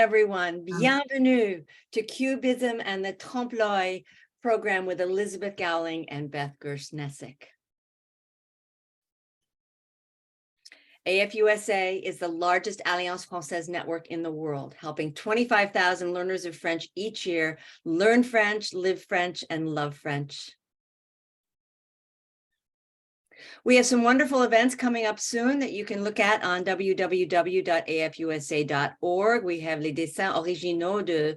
everyone. Bienvenue to Cubism and the Trompe L'Oeil program with Elizabeth Cowling and Beth Gersh-Nesic. AFUSA is the largest Alliance Française network in the world, helping 25,000 learners of French each year learn French, live French, and love French. We have some wonderful events coming up soon that you can look at on www.afusa.org. We have les dessins originaux de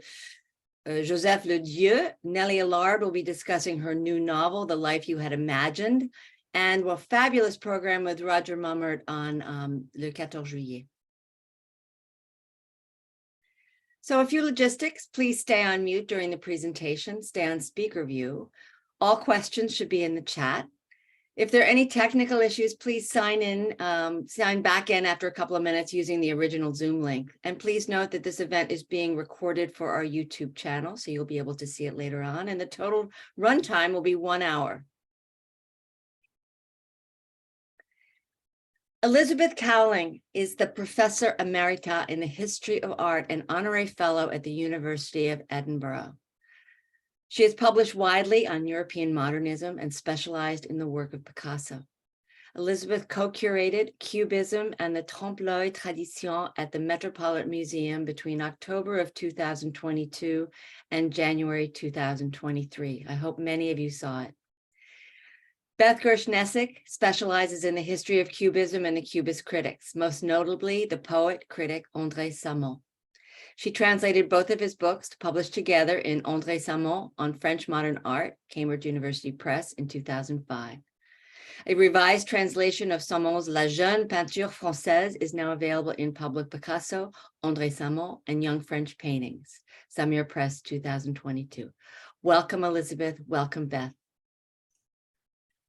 Joseph Le Dieu. Nellie Allard will be discussing her new novel, The Life You Had Imagined, and a fabulous program with Roger Mummert on le 14 juillet. So a few logistics, please stay on mute during the presentation, stay on speaker view. All questions should be in the chat. If there are any technical issues, please sign back in after a couple of minutes using the original Zoom link. And please note that this event is being recorded for our YouTube channel, so you'll be able to see it later on. And the total runtime will be 1 hour. Elizabeth Cowling is the Professor Emerita in the History of Art and Honorary Fellow at the University of Edinburgh. She has published widely on European modernism and specialized in the work of Picasso. Elizabeth co-curated Cubism and the Trompe L'Oeil Tradition at the Metropolitan Museum between October of 2022 and January 2023. I hope many of you saw it. Beth Gersh-Nesic specializes in the history of Cubism and the Cubist critics, most notably the poet critic André Salmon. She translated both of his books to publish together in André Salmon on French Modern Art, Cambridge University Press in 2005. A revised translation of Salmon's La Jeune Peinture Française is now available in Public Picasso, André Salmon, and Young French Paintings, Samir Press 2022. Welcome, Elizabeth. Welcome, Beth.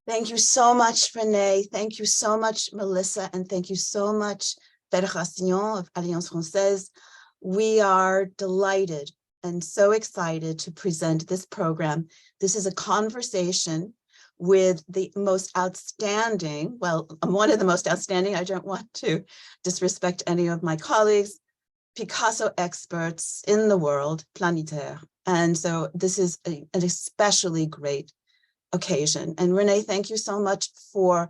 Thank you so much, Renee. Thank you so much, Melissa. And thank you so much, Fédération of Alliance Française. We are delighted and so excited to present this program. This is a conversation with the most outstanding, well, one of the most outstanding, I don't want to disrespect any of my colleagues, Picasso experts in the world, planétaire. And so this is an especially great occasion. And Renee, thank you so much for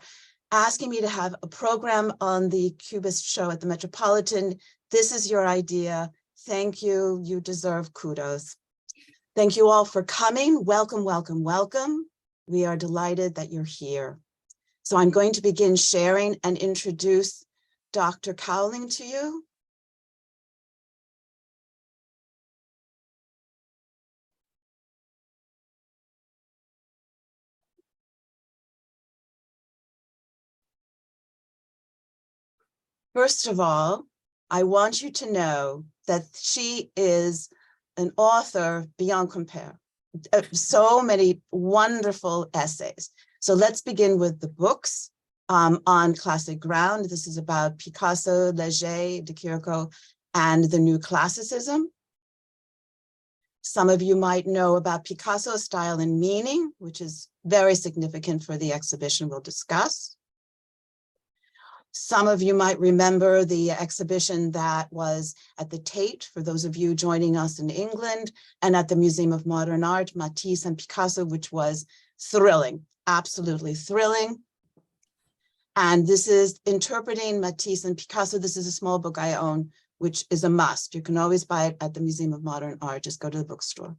asking me to have a program on the Cubist show at the Metropolitan. This is your idea. Thank you. You deserve kudos. Thank you all for coming. Welcome, welcome, welcome. We are delighted that you're here. So I'm going to begin sharing and introduce Dr. Cowling to you. First of all, I want you to know that she is an author beyond compare. So many wonderful essays. So let's begin with the books on classic ground. This is about Picasso, Leger, De Chirico, and the new classicism. Some of you might know about Picasso style and meaning, which is very significant for the exhibition we'll discuss. Some of you might remember the exhibition that was at the Tate, for those of you joining us in England, and at the Museum of Modern Art, Matisse and Picasso, which was thrilling, absolutely thrilling. And this is interpreting Matisse and Picasso. This is a small book I own, which is a must. You can always buy it at the Museum of Modern Art. Just go to the bookstore.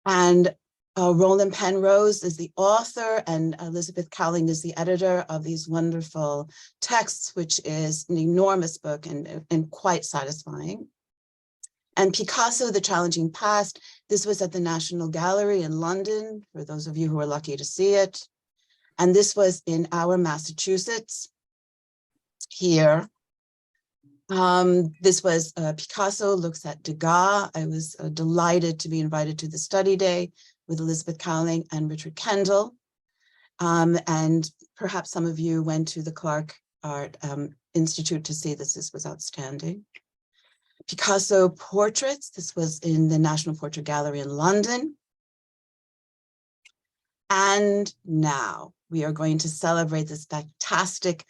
And Roland Penrose is the author, and Elizabeth Cowling is the editor of these wonderful texts, which is an enormous book and quite satisfying. And Picasso, The Challenging Past, this was at the National Gallery in London, for those of you who are lucky to see it. And this was in our Massachusetts here. This was Picasso Looks at Degas. I was delighted to be invited to the study day with Elizabeth Cowling and Richard Kendall. And perhaps some of you went to the Clark Art Institute to see this. This was outstanding. Picasso Portraits. This was in the National Portrait Gallery in London. And now we are going to celebrate this fantastic,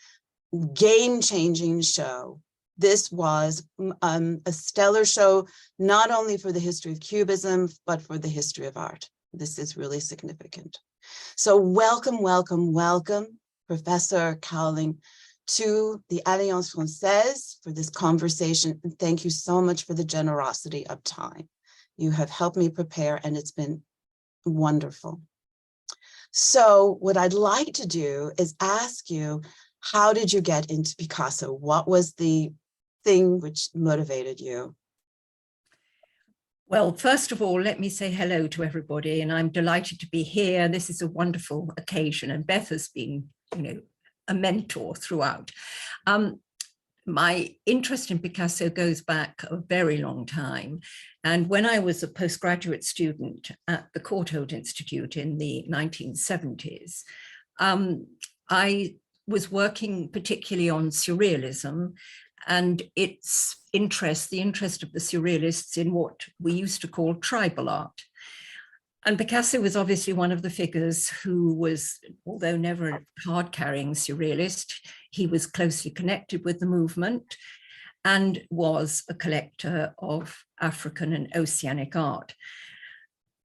game-changing show this was a stellar show, not only for the history of Cubism, but for the history of art. This is really significant. So welcome, welcome, welcome, Professor Cowling, to the Alliance Française for this conversation. And thank you so much for the generosity of time. You have helped me prepare, and it's been wonderful. So what I'd like to do is ask you, how did you get into Picasso? What was the thing which motivated you? Well, first of all, let me say hello to everybody, and I'm delighted to be here. This is a wonderful occasion, and Beth has been, a mentor throughout. My interest in Picasso goes back a very long time. And when I was a postgraduate student at the Courtauld Institute in the 1970s, I was working particularly on surrealism and its interest, the interest of the surrealists in what we used to call tribal art. And Picasso was obviously one of the figures who was, although never a card-carrying surrealist, he was closely connected with the movement and was a collector of African and Oceanic art.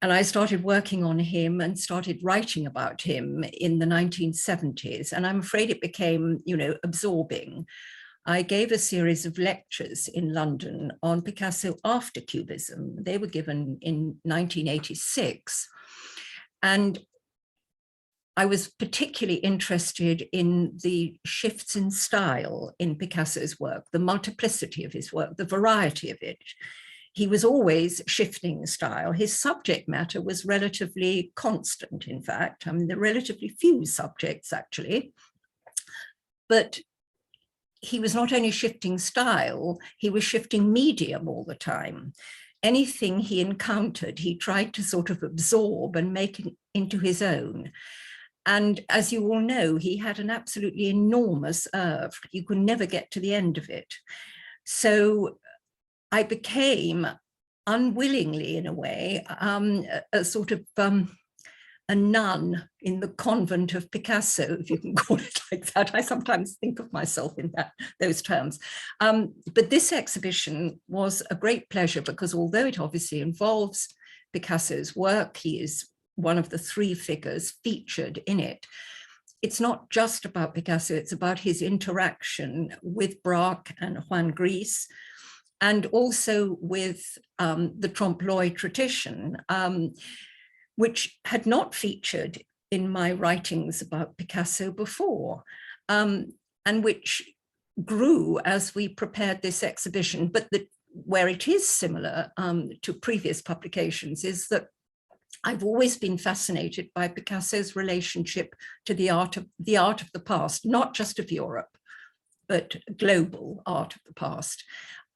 And I started working on him and started writing about him in the 1970s. And I'm afraid it became, absorbing. I gave a series of lectures in London on Picasso after Cubism. They were given in 1986. And I was particularly interested in the shifts in style in Picasso's work, the multiplicity of his work, the variety of it. He was always shifting style. His subject matter was relatively constant, in fact. There are relatively few subjects, actually. But he was not only shifting style, he was shifting medium all the time. Anything he encountered, he tried to sort of absorb and make it into his own. And as you all know, he had an absolutely enormous oeuvre. You could never get to the end of it. So I became, unwillingly in a way, a sort of a nun in the convent of Picasso, if you can call it like that. I sometimes think of myself in those terms. But this exhibition was a great pleasure because although it obviously involves Picasso's work, he is one of the three figures featured in it. It's not just about Picasso, it's about his interaction with Braque and Juan Gris, and also with the Trompe L'Oeil tradition, which had not featured in my writings about Picasso before, and which grew as we prepared this exhibition. But where it is similar to previous publications is that I've always been fascinated by Picasso's relationship to the art of the past, not just of Europe, but global art of the past,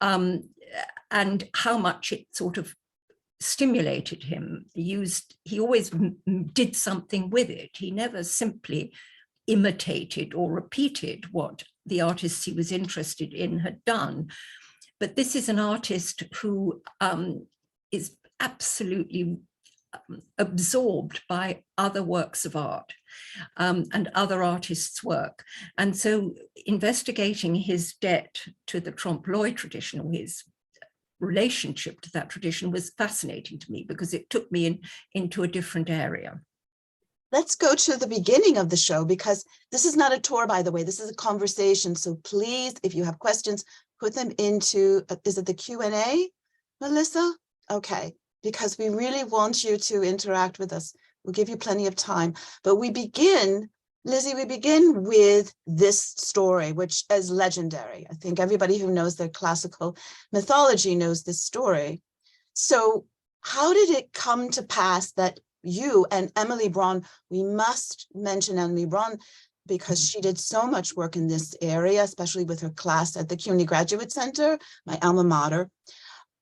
and how much it sort of stimulated him. He always did something with it. He never simply imitated or repeated what the artists he was interested in had done. But this is an artist who is absolutely absorbed by other works of art and other artists' work. And so investigating his debt to the Trompe L'Oeil tradition, or his relationship to that tradition, was fascinating to me because it took me into a different area. Let's go to the beginning of the show, because this is not a tour, by the way, this is a conversation. So please, if you have questions, put them into, is it the Q&A, Melissa? Okay, because we really want you to interact with us. We'll give you plenty of time, but we begin, Lizzie, we begin with this story, which is legendary. I think everybody who knows their classical mythology knows this story. So how did it come to pass that you and Emily Braun, we must mention Emily Braun because she did so much work in this area, especially with her class at the CUNY Graduate Center, my alma mater.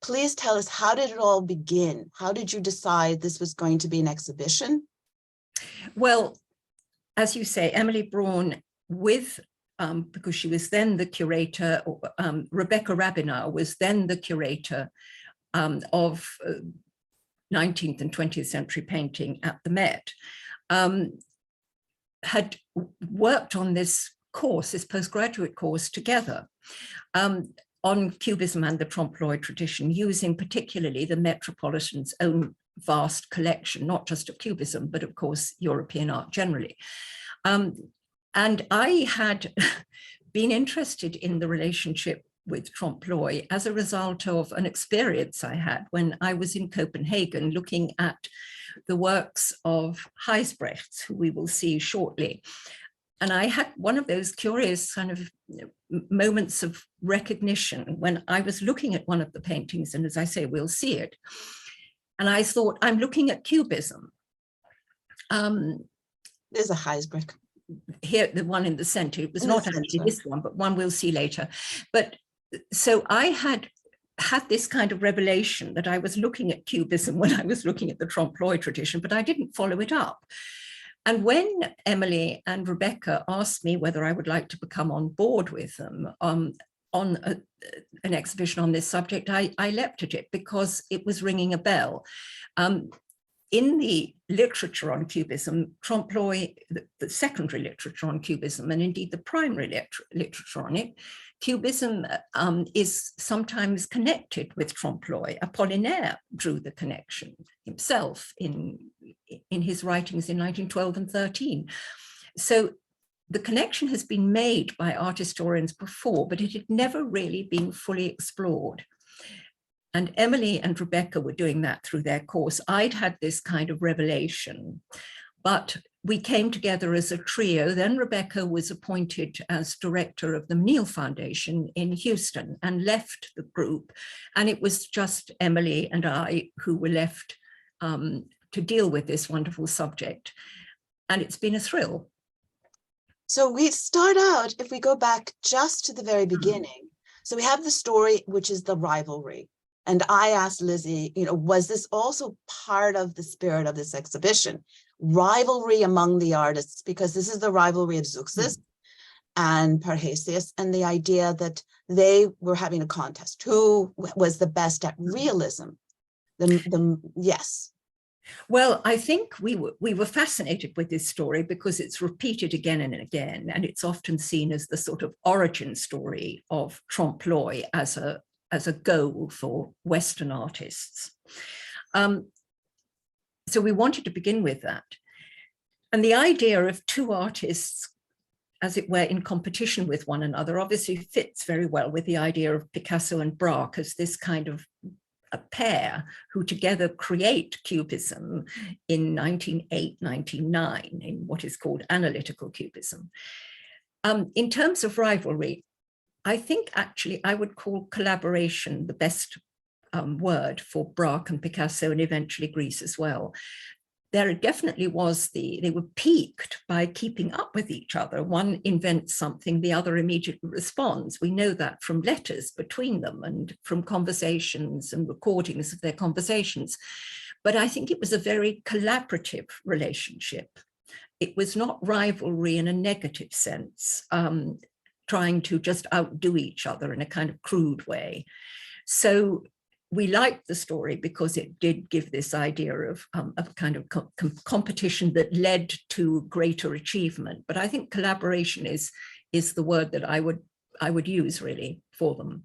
Please tell us, how did it all begin? How did you decide this was going to be an exhibition? Well, as you say, Emily Braun, with because she was then the curator, Rebecca Rabinow was then the curator of 19th and 20th century painting at the Met, had worked on this course, this postgraduate course together. on Cubism and the Trompe L'Oeil tradition, using particularly the Metropolitan's own vast collection, not just of Cubism, but of course, European art generally. And I had been interested in the relationship with Trompe L'Oeil as a result of an experience I had when I was in Copenhagen looking at the works of Huysbrecht, who we will see shortly. And I had one of those curious kind of moments of recognition when I was looking at one of the paintings, and as I say, we'll see it. And I thought, I'm looking at Cubism. There's a Huysbrecht. Here, the one in the center, it was not actually this one, but one we'll see later. But so I had this kind of revelation that I was looking at Cubism when I was looking at the Trompe L'Oeil tradition, but I didn't follow it up. And when Emily and Rebecca asked me whether I would like to become on board with them on an exhibition on this subject, I leapt at it because it was ringing a bell. In the literature on Cubism, Trompe L'Oeil, the secondary literature on Cubism, and indeed the primary literature on it, Cubism is sometimes connected with Trompe L'Oeil. Apollinaire drew the connection himself in his writings in 1912 and 13. So the connection has been made by art historians before, but it had never really been fully explored. And Emily and Rebecca were doing that through their course. I'd had this kind of revelation, but we came together as a trio. Then Rebecca was appointed as director of the Menil Foundation in Houston and left the group. And it was just Emily and I who were left to deal with this wonderful subject. And it's been a thrill. So we start out, if we go back just to the very beginning. So we have the story, which is the rivalry. And I asked Lizzie, was this also part of the spirit of this exhibition? Rivalry among the artists, because this is the rivalry of Zeuxis and Parrhasius, and the idea that they were having a contest. Who was the best at realism? Yes. Well, I think we were fascinated with this story because it's repeated again and again, and it's often seen as the sort of origin story of Trompe L'Oeil as a goal for Western artists. So we wanted to begin with that. And the idea of two artists, as it were, in competition with one another, obviously fits very well with the idea of Picasso and Braque as this kind of a pair who together create Cubism in 1908, 1909, in what is called analytical Cubism. In terms of rivalry, I think actually I would call collaboration the best word for Braque and Picasso, and eventually Greece as well. There definitely was they were piqued by keeping up with each other. One invents something, the other immediately responds. We know that from letters between them and from conversations and recordings of their conversations. But I think it was a very collaborative relationship. It was not rivalry in a negative sense, trying to just outdo each other in a kind of crude way. So we liked the story because it did give this idea of kind of competition that led to greater achievement. But I think collaboration is the word that I would use really for them.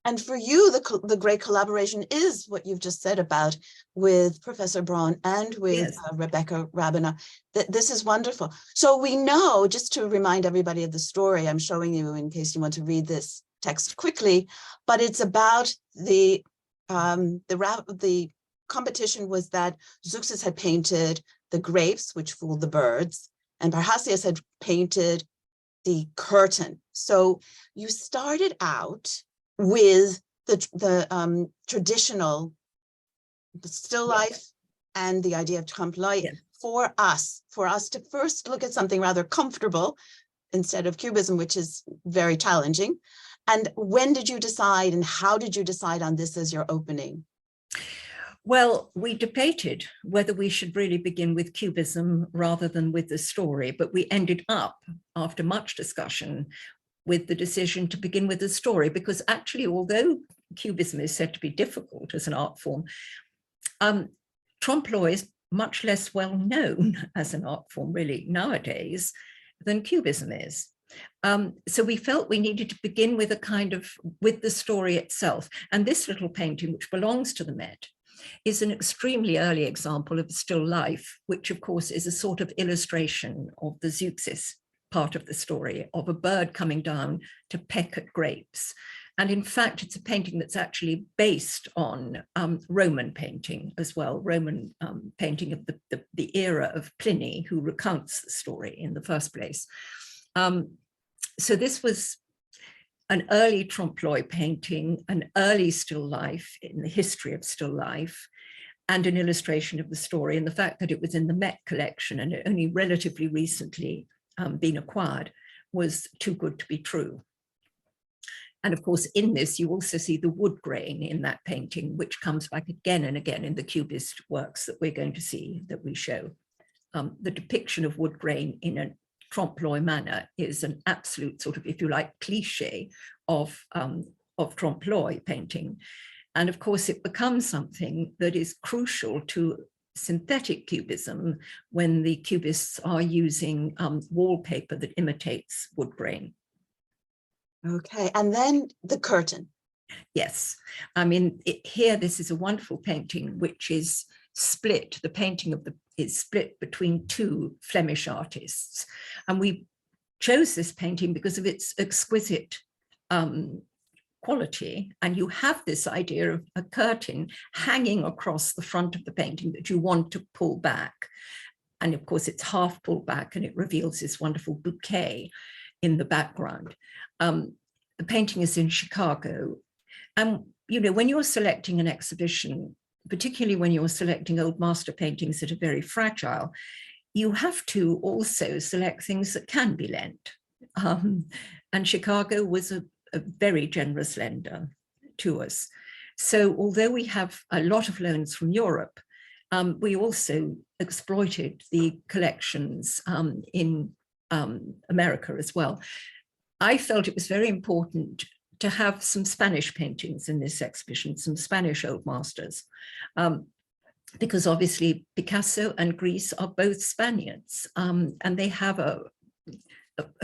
And for you, the great collaboration is what you've just said about with Professor Braun and with Rebecca Rabina. This is wonderful. So we know, just to remind everybody of the story, I'm showing you in case you want to read this text quickly, but it's about the competition was that Zeuxis had painted the grapes, which fooled the birds, and Parrhasius had painted the curtain. So you started out with the traditional still life and the idea of Trompe L'Oeil for us to first look at something rather comfortable instead of Cubism, which is very challenging. And when did you decide, and how did you decide on this as your opening? Well, we debated whether we should really begin with Cubism rather than with the story, but we ended up, after much discussion, with the decision to begin with the story, because actually, although Cubism is said to be difficult as an art form, Trompe L'Oeil is much less well known as an art form really nowadays than Cubism is. So we felt we needed to begin with with the story itself. And this little painting, which belongs to the Met, is an extremely early example of still life, which of course is a sort of illustration of the Zeuxis part of the story, of a bird coming down to peck at grapes. And in fact, it's a painting that's actually based on Roman painting as well, Roman painting of the era of Pliny, who recounts the story in the first place. So this was an early Trompe L'Oeil painting, an early still life in the history of still life, and an illustration of the story. And the fact that it was in the Met collection and it only relatively recently been acquired was too good to be true. And of course, in this, you also see the wood grain in that painting, which comes back again and again in the Cubist works that we're going to see, that we show. The depiction of wood grain in a Trompe L'Oeil manner is an absolute sort of, if you like, cliche of Trompe L'Oeil painting. And of course, it becomes something that is crucial to synthetic cubism when the Cubists are using wallpaper that imitates wood grain. Okay, and then the curtain. Yes, I mean, here, this is a wonderful painting, which is split. The painting is split between two Flemish artists. And we chose this painting because of its exquisite quality. And you have this idea of a curtain hanging across the front of the painting that you want to pull back. And of course, it's half pulled back and it reveals this wonderful bouquet in the background. The painting is in Chicago. And, you know, when you're selecting an exhibition, particularly when you're selecting old master paintings that are very fragile, you have to also select things that can be lent. And Chicago was a very generous lender to us. So although we have a lot of loans from Europe, we also exploited the collections in America as well. I felt it was very important to have some Spanish paintings in this exhibition, some Spanish old masters, because obviously Picasso and Greece are both Spaniards, and they have a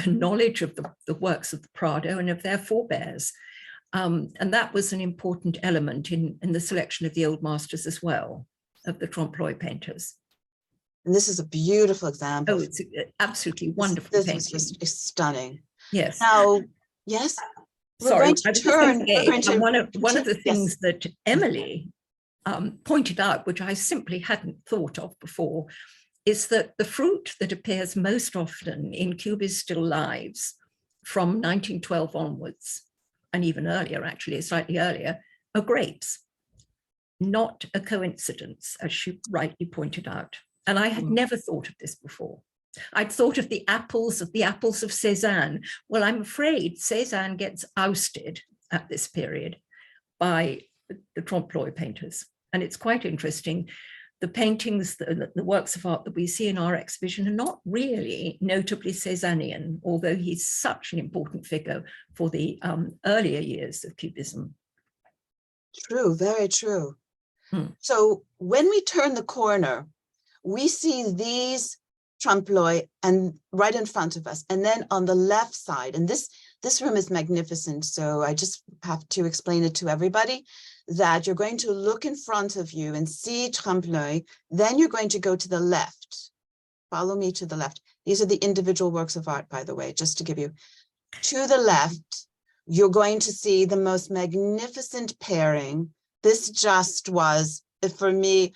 knowledge of the works of the Prado and of their forebears. And that was an important element in the selection of the old masters as well, of the Trompe L'Oeil painters. And this is a beautiful example. Oh, it's absolutely wonderful This painting. was just stunning. Yes. Now, yes. Sorry, One of the things that Emily pointed out, which I simply hadn't thought of before, is that the fruit that appears most often in Cubist still lives from 1912 onwards, and even earlier, actually, slightly earlier, are grapes. Not a coincidence, as she rightly pointed out. And I had never thought of this before. I'd thought of the apples of Cézanne. Well, I'm afraid Cézanne gets ousted at this period by the Trompe L'Oeil painters. And it's quite interesting. The paintings, the works of art that we see in our exhibition are not really notably Cézannian, although he's such an important figure for the earlier years of Cubism. True, very true. So when we turn the corner, we see these Trompe L'Oeil and right in front of us, and then on the left side, and this room is magnificent, so I just have to explain it to everybody, that you're going to look in front of you and see Trompe L'Oeil, then you're going to go to the left. Follow me to the left. These are the individual works of art, by the way, just to give you. To the left, you're going to see the most magnificent pairing. This just was, for me,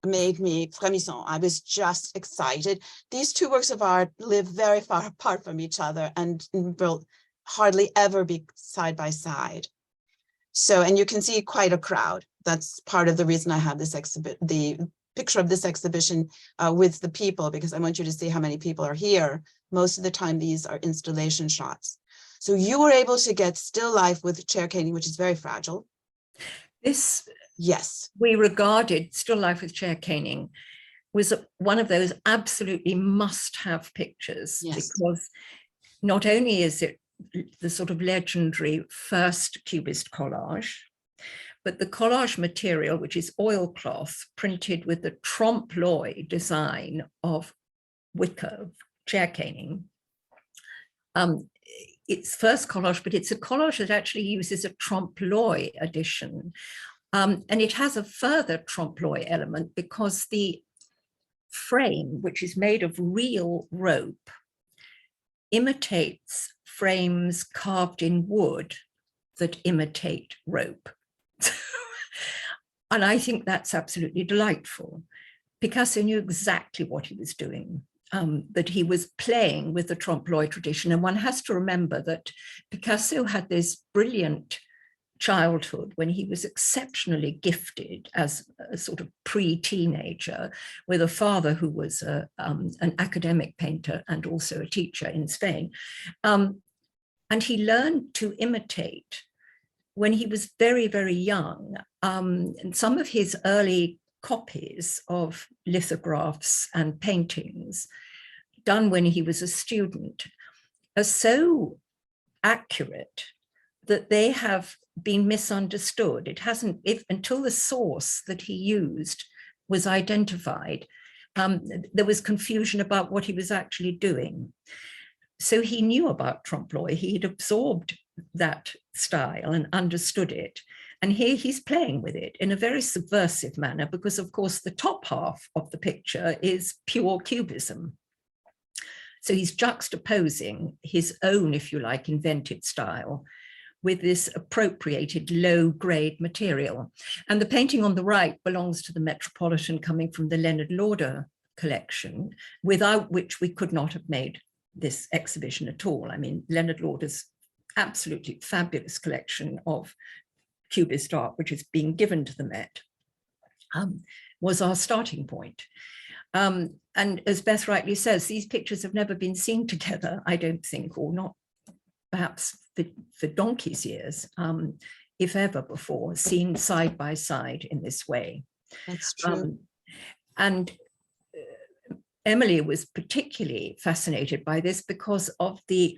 made me frémissant. I was just excited. These two works of art live very far apart from each other and will hardly ever be side by side. So, and you can see quite a crowd. That's part of the reason I have this the picture of this exhibition with the people, because I want you to see how many people are here. Most of the time, these are installation shots. So you were able to get still life with chair caning, which is very fragile. This, yes, we regarded still life with chair caning was one of those absolutely must-have pictures, because not only is it the sort of legendary first Cubist collage, but the collage material, which is oilcloth printed with the Trompe L'Oeil design of wicker chair caning, its first collage, but it's a collage that actually uses a Trompe L'Oeil edition. And it has a further Trompe L'Oeil element because the frame, which is made of real rope, imitates frames carved in wood that imitate rope. And I think that's absolutely delightful. Picasso knew exactly what he was doing, that he was playing with the Trompe L'Oeil tradition. And one has to remember that Picasso had this brilliant childhood when he was exceptionally gifted as a sort of pre-teenager, with a father who was an academic painter and also a teacher in Spain. And he learned to imitate when he was very, very young. And some of his early copies of lithographs and paintings done when he was a student are so accurate that they have been misunderstood. It hasn't, until the source that he used was identified, there was confusion about what he was actually doing. So he knew about Trompe L'Oeil, he had absorbed that style and understood it. And here he's playing with it in a very subversive manner, because of course the top half of the picture is pure Cubism. So he's juxtaposing his own, if you like, invented style with this appropriated low-grade material. And the painting on the right belongs to the Metropolitan, coming from the Leonard Lauder collection, without which we could not have made this exhibition at all. I mean, Leonard Lauder's absolutely fabulous collection of Cubist art, which is being given to the Met, was our starting point. And as Beth rightly says, these pictures have never been seen together, I don't think, or not perhaps for donkey's years, if ever before, seen side by side in this way. That's true. And Emily was particularly fascinated by this because of the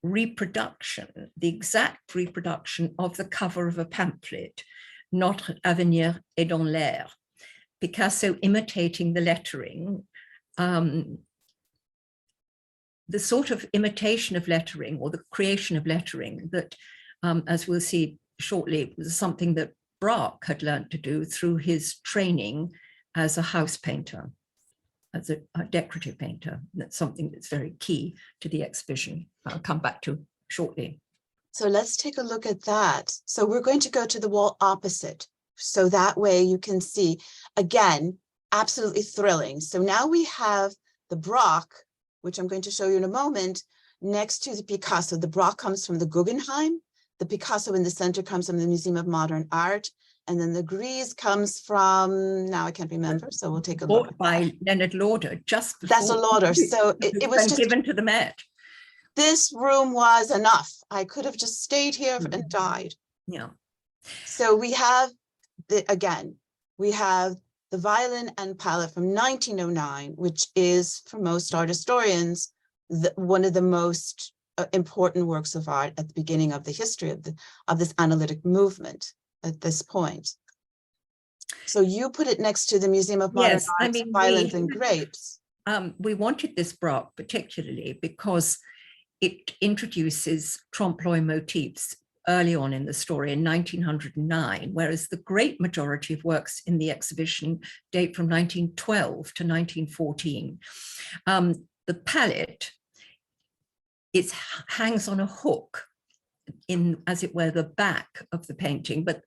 reproduction, the exact reproduction of the cover of a pamphlet, Notre Avenir est dans l'air, Picasso imitating the lettering, the sort of imitation of lettering or the creation of lettering that, as we'll see shortly, was something that Braque had learned to do through his training as a house painter, as a decorative painter. That's something that's very key to the exhibition. I'll come back to shortly. So let's take a look at that. So we're going to go to the wall opposite. So that way you can see, again, absolutely thrilling. So now we have the Braque, which I'm going to show you in a moment, next to the Picasso. The Braque comes from the Guggenheim. The Picasso in the center comes from the Museum of Modern Art. And then the Grise comes from, now I can't remember, so we'll take a look. Bought by Leonard Lauder just before. That's a Lauder. So it was just given to the Met. This room was enough. I could have just stayed here and died. Yeah. So we have, again, we have the Violin and Palette from 1909, which is, for most art historians, one of the most important works of art at the beginning of the history of this analytic movement at this point. So you put it next to the Museum of Modern Art's Violins and Grapes. We wanted this Braque particularly because it introduces Trompe L'Oeil motifs early on in the story in 1909, whereas the great majority of works in the exhibition date from 1912 to 1914. The palette, it hangs on a hook in, as it were, the back of the painting, but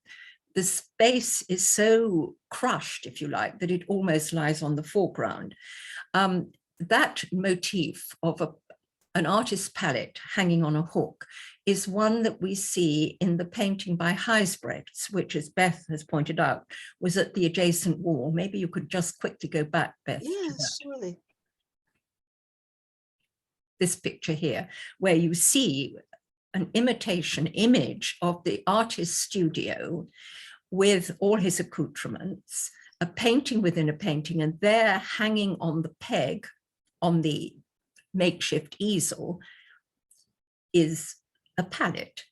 the space is so crushed, if you like, that it almost lies on the foreground. That motif of an artist's palette hanging on a hook is one that we see in the painting by Huysbrechts, which, as Beth has pointed out, was at the adjacent wall. Maybe you could just quickly go back, Beth. Yes, surely. This picture here, where you see an imitation image of the artist's studio with all his accoutrements, a painting within a painting, and there hanging on the peg on the makeshift easel is a palette.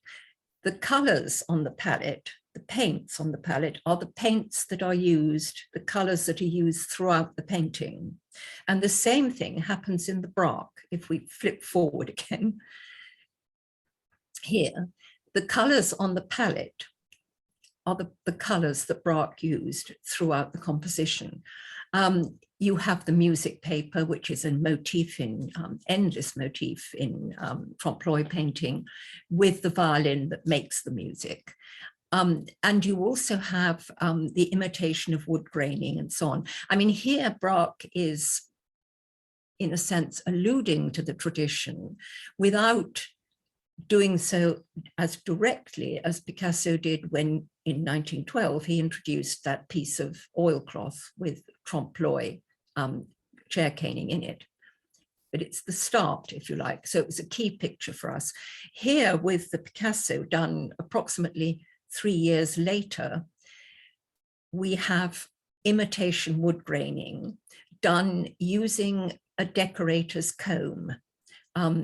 The colors on the palette, the paints on the palette, are the paints that are used, the colors that are used throughout the painting. And the same thing happens in the Braque. If we flip forward again, here, the colors on the palette are the colors that Braque used throughout the composition. You have the music paper, which is a motif in, endless motif in Trompe L'Oeil painting, with the violin that makes the music. And you also have the imitation of wood graining and so on. I mean, here Braque is, in a sense, alluding to the tradition without doing so as directly as Picasso did when, in 1912, he introduced that piece of oilcloth with Trompe L'Oeil chair caning in it. But it's the start, if you like. So it was a key picture for us. Here, with the Picasso done approximately 3 years later, we have imitation wood graining done using a decorator's comb.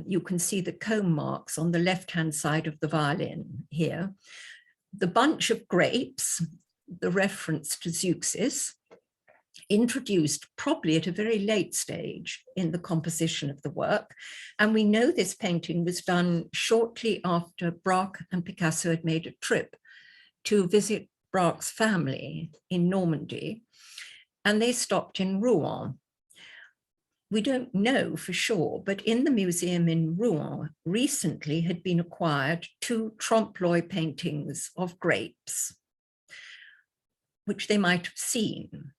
You can see the comb marks on the left-hand side of the violin here. The bunch of grapes, the reference to Zeuxis, introduced probably at a very late stage in the composition of the work. And we know this painting was done shortly after Braque and Picasso had made a trip to visit Braque's family in Normandy, and they stopped in Rouen. We don't know for sure, but in the museum in Rouen recently had been acquired 2 Trompe L'Oeil paintings of grapes, which they might have seen.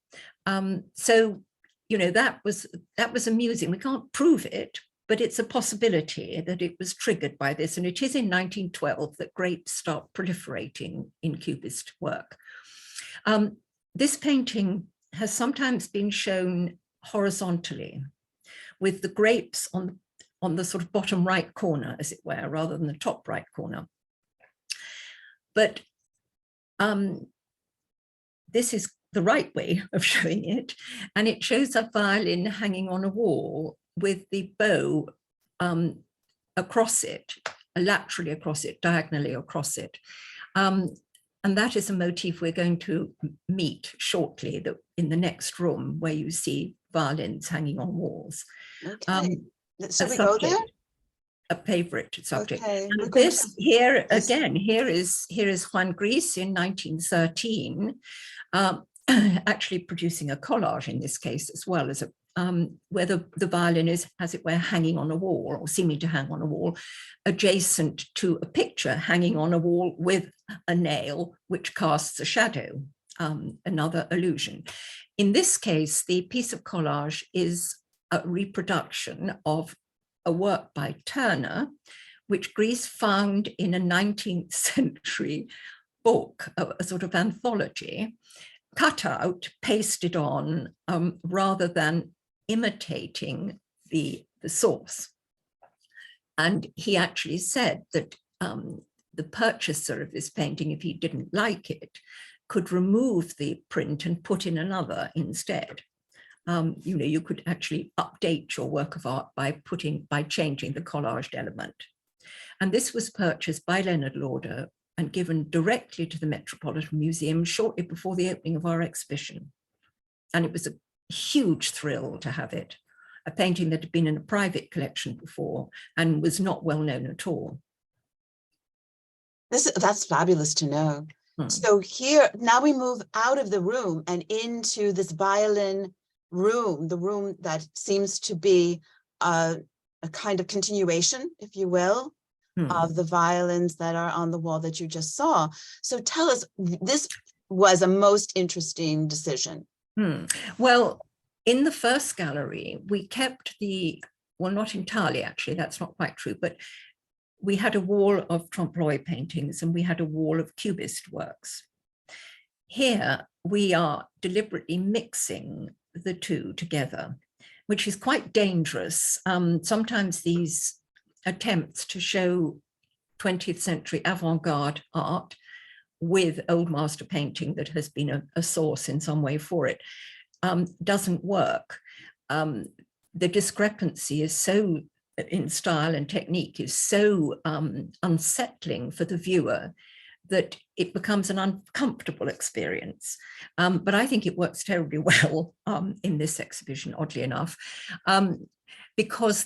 So, you know, that was amusing. We can't prove it, but it's a possibility that it was triggered by this. And it is in 1912 that grapes start proliferating in Cubist work. This painting has sometimes been shown horizontally, with the grapes on the sort of bottom right corner, as it were, rather than the top right corner. But this is the right way of showing it, and it shows a violin hanging on a wall with the bow across it, laterally across it, diagonally across it. And that is a motif we're going to meet shortly in the next room, where you see violins hanging on walls. Okay. So we go there? A favorite subject. Okay. And this here again, here is Juan Gris in 1913, actually producing a collage in this case, as well as where the violin is, as it were, hanging on a wall, or seeming to hang on a wall, adjacent to a picture hanging on a wall with a nail which casts a shadow, another illusion. In this case, the piece of collage is a reproduction of a work by Turner, which Gris found in a 19th century book, a sort of anthology, cut out, pasted on, rather than imitating the source. And he actually said that the purchaser of this painting, if he didn't like it, could remove the print and put in another instead. You know, you could actually update your work of art by changing the collaged element. And this was purchased by Leonard Lauder and given directly to the Metropolitan Museum shortly before the opening of our exhibition. And it was a huge thrill to have it, a painting that had been in a private collection before and was not well known at all. That's fabulous to know. So here, now we move out of the room and into this violin room, the room that seems to be a kind of continuation, if you will, of the violins that are on the wall that you just saw. So tell us, this was a most interesting decision. Well, in the first gallery, we kept well, not entirely, actually, that's not quite true, but we had a wall of Trompe L'Oeil paintings and we had a wall of Cubist works. Here, we are deliberately mixing the two together, which is quite dangerous. Sometimes these attempts to show 20th century avant-garde art with old master painting that has been a source in some way for it doesn't work. The discrepancy is so, in style and technique, is so unsettling for the viewer that it becomes an uncomfortable experience. But I think it works terribly well in this exhibition, oddly enough. because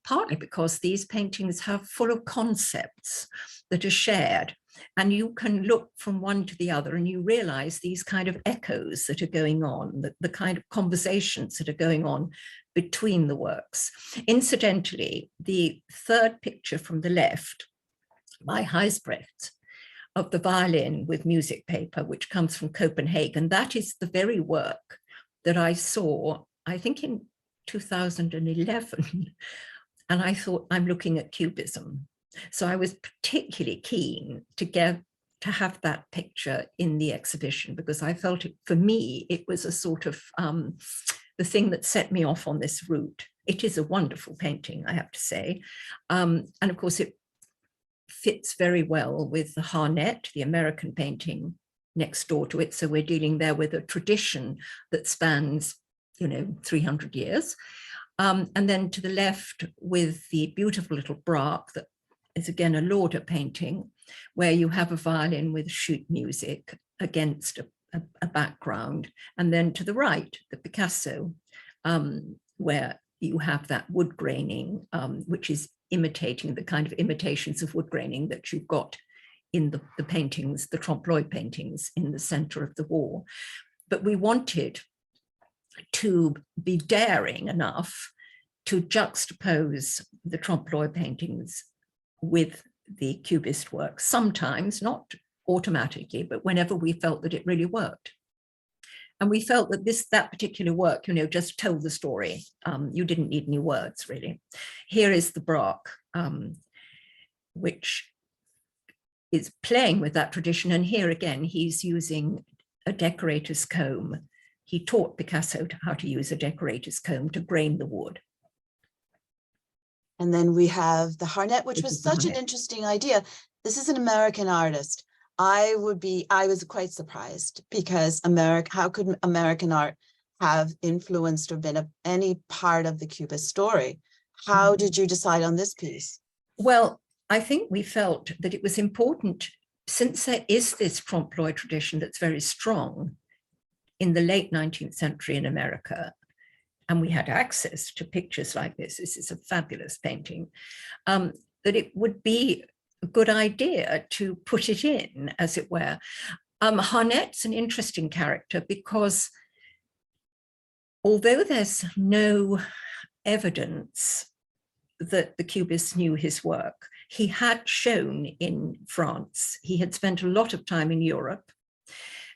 partly because these paintings have full of concepts that are shared, and you can look from one to the other and you realize these kind of echoes that are going on, the kind of conversations that are going on between the works. Incidentally, the third picture from the left by Huysbrecht of the violin with music paper, which comes from Copenhagen, that is the very work that I saw, I think in 2011, and I thought, I'm looking at Cubism. So I was particularly keen to have that picture in the exhibition, because I felt for me, it was a sort of the thing that set me off on this route. It is a wonderful painting, I have to say. And of course, it fits very well with the Harnett, the American painting next door to it. So we're dealing there with a tradition that spans, 300 years. And then to the left with the beautiful little Braque that is again a Lauder painting, where you have a violin with sheet music against a background. And then to the right, the Picasso, where you have that wood graining, which is imitating the kind of imitations of wood graining that you've got in the paintings, the Trompe L'Oeil paintings in the center of the wall. But we wanted to be daring enough to juxtapose the Trompe L'Oeil paintings with the Cubist work, sometimes, not automatically, but whenever we felt that it really worked. And we felt that that particular work, just told the story. You didn't need any words, really. Here is the Braque, which is playing with that tradition. And here again, he's using a decorator's comb. He taught Picasso how to use a decorator's comb to grain the wood. And then we have the Harnett, which was such an interesting idea. This is an American artist. I was quite surprised, because how could American art have influenced or been any part of the Cubist story? How did you decide on this piece? Well, I think we felt that it was important, since there is this Trompe L'Oeil tradition that's very strong in the late 19th century in America, and we had access to pictures like this. This is a fabulous painting, that it would be a good idea to put it in, as it were. Harnett's an interesting character, because although there's no evidence that the Cubists knew his work, he had shown in France. He had spent a lot of time in Europe,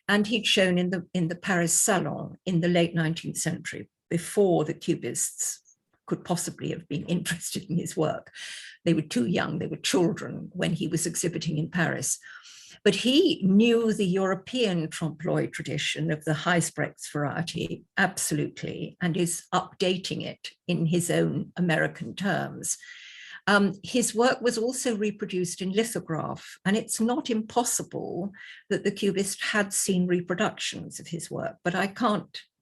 and he'd shown in the Paris Salon in the late 19th century, before the Cubists could possibly have been interested in his work. They were too young, they were children when he was exhibiting in Paris. But he knew the European Trompe L'Oeil tradition of the Huysbrecht's variety, absolutely, and is updating it in his own American terms. His work was also reproduced in lithograph, and it's not impossible that the Cubists had seen reproductions of his work, but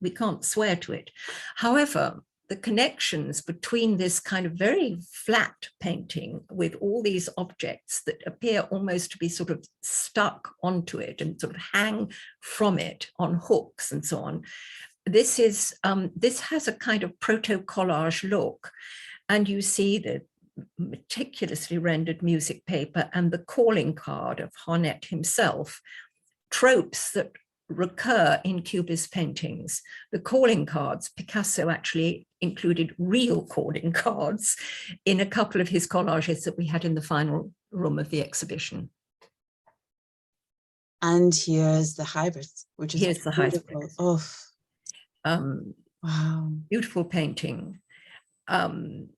we can't swear to it. However, the connections between this kind of very flat painting with all these objects that appear almost to be sort of stuck onto it and sort of hang from it on hooks and so on, this has a kind of proto-collage look, and you see the meticulously rendered music paper and the calling card of Harnett himself, tropes that recur in Cubist paintings. The calling cards, Picasso actually included real calling cards in a couple of his collages that we had in the final room of the exhibition. And here's the hybrids, which is Here's the beautiful. Oh, wow. Beautiful painting. And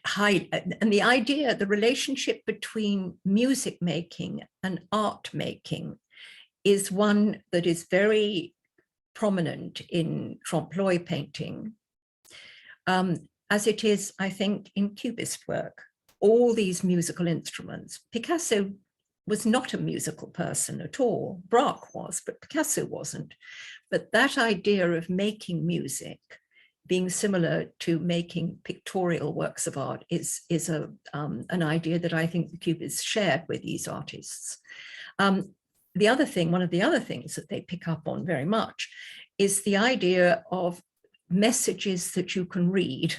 the idea, the relationship between music making and art making is one that is very prominent in Trompe L'Oeil painting, as it is, I think, in Cubist work. All these musical instruments. Picasso was not a musical person at all. Braque was, but Picasso wasn't. But that idea of making music being similar to making pictorial works of art is an idea that I think the Cubists shared with these artists. The other thing, one of the other things that they pick up on very much is the idea of messages that you can read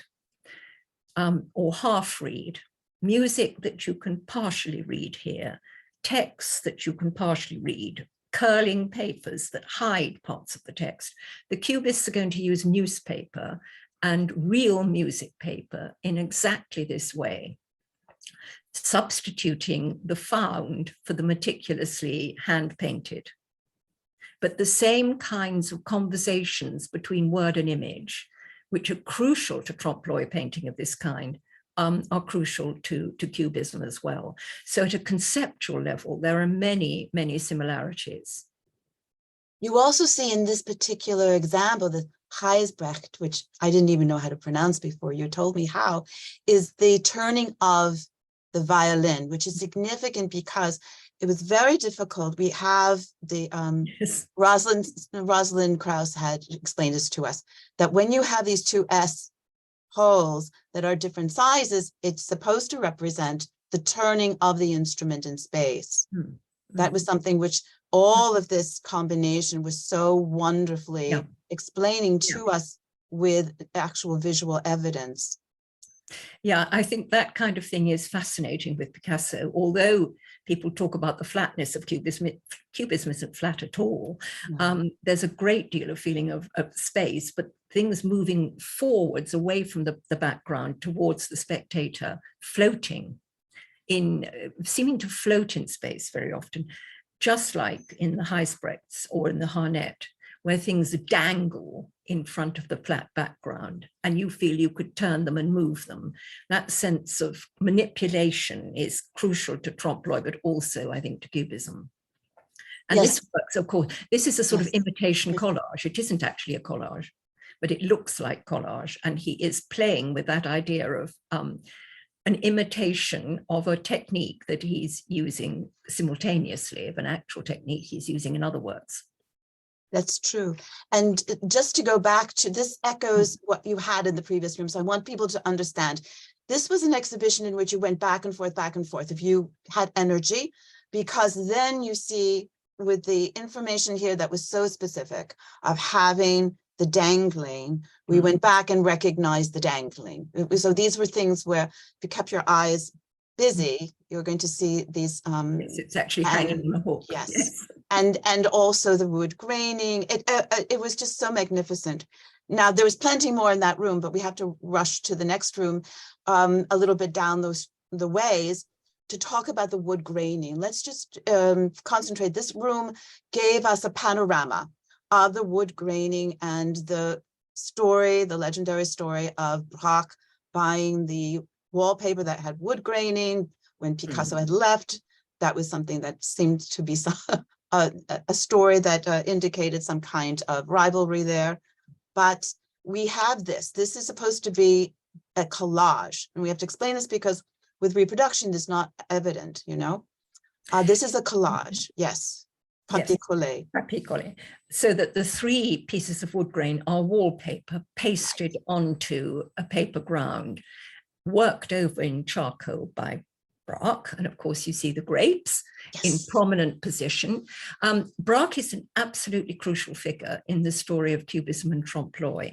or half read, music that you can partially read here, texts that you can partially read, curling papers that hide parts of the text. The Cubists are going to use newspaper and real music paper in exactly this way, substituting the found for the meticulously hand-painted. But the same kinds of conversations between word and image, which are crucial to Trompe L'Oeil painting of this kind, are crucial to Cubism as well. So at a conceptual level, there are many, many similarities. You also see in this particular example, the Heisbrecht, which I didn't even know how to pronounce before you told me how, is the turning of the violin, which is significant because it was very difficult. We have the Yes. Rosalind Krauss had explained this to us, that when you have these two S holes that are different sizes, it's supposed to represent the turning of the instrument in space. That was something which all of this combination was so wonderfully explaining to us with actual visual evidence. Yeah, I think that kind of thing is fascinating with Picasso. Although people talk about the flatness of Cubism, Cubism isn't flat at all. There's a great deal of feeling of space, but things moving forwards away from the background towards the spectator, floating in, seeming to float in space very often, just like in the Heisbrechts or in the Harnett, where things dangle in front of the flat background and you feel you could turn them and move them. That sense of manipulation is crucial to Trompe L'Oeil, but also, I think, to Cubism. And this works, of course, this is a sort of imitation collage. It isn't actually a collage, but it looks like collage. And he is playing with that idea of an imitation of a technique that he's using simultaneously, of an actual technique he's using in other works. That's true. And just to go back to this echoes what you had in the previous room. So I want people to understand, this was an exhibition in which you went back and forth, if you had energy, because then you see with the information here that was so specific of having the dangling, we went back and recognized the dangling. So these were things where if you kept your eyes busy, you're going to see these Yes, it's actually hanging on the hook. Yes. And also the wood graining. It was just so magnificent. Now there was plenty more in that room, but we have to rush to the next room a little bit down the ways to talk about the wood graining. Let's just concentrate. This room gave us a panorama of the wood graining and the story, the legendary story of Braque buying the wallpaper that had wood graining when Picasso had left. That was something that seemed to be a story that indicated some kind of rivalry there. But we have this. This is supposed to be a collage. And we have to explain this because with reproduction, it's not evident, you know. This is a collage, yes. Papier-collé. Papier-collé. So that the three pieces of wood grain are wallpaper pasted onto a paper ground, worked over in charcoal by Braque. And of course, you see the grapes in prominent position. Braque is an absolutely crucial figure in the story of Cubism and Trompe L'Oeil.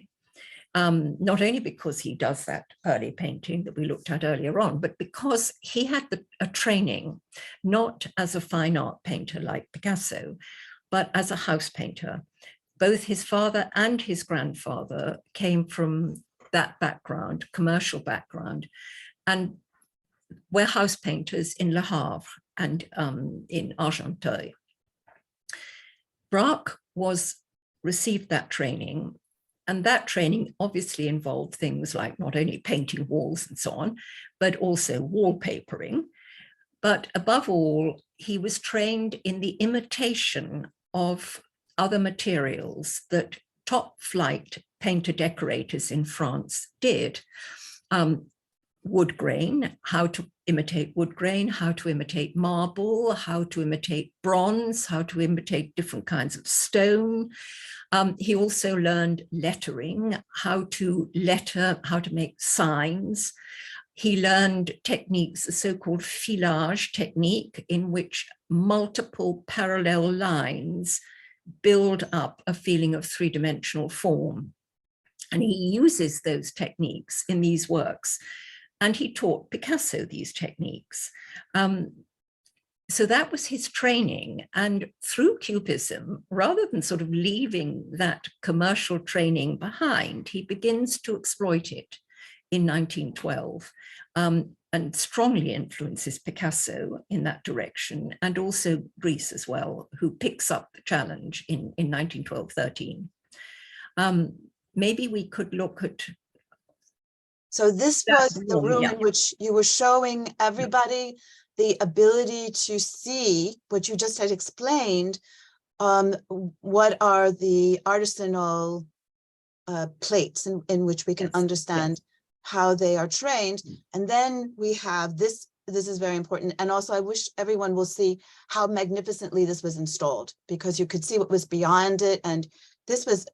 Not only because he does that early painting that we looked at earlier on, but because he had a training, not as a fine art painter like Picasso, but as a house painter. Both his father and his grandfather came from that background, commercial background, and were house painters in Le Havre and in Argenteuil. Braque received that training, and that training obviously involved things like not only painting walls and so on, but also wallpapering. But above all, he was trained in the imitation of other materials that top flight painter decorators in France did. Wood grain, how to imitate wood grain, how to imitate marble, how to imitate bronze, how to imitate different kinds of stone. He also learned lettering, how to letter, how to make signs. He learned techniques, the so-called filage technique, in which multiple parallel lines build up a feeling of three-dimensional form. And he uses those techniques in these works. And he taught Picasso these techniques. So that was his training. And through Cubism, rather than sort of leaving that commercial training behind, he begins to exploit it in 1912, and strongly influences Picasso in that direction, and also Greece as well, who picks up the challenge in 1912-13. Maybe we could look at. So this was the room in which you were showing everybody the ability to see what you just had explained. What are the artisanal plates in which we can understand how they are trained. And then we have this is very important. And also I wish everyone will see how magnificently this was installed, because you could see what was beyond it. And this was,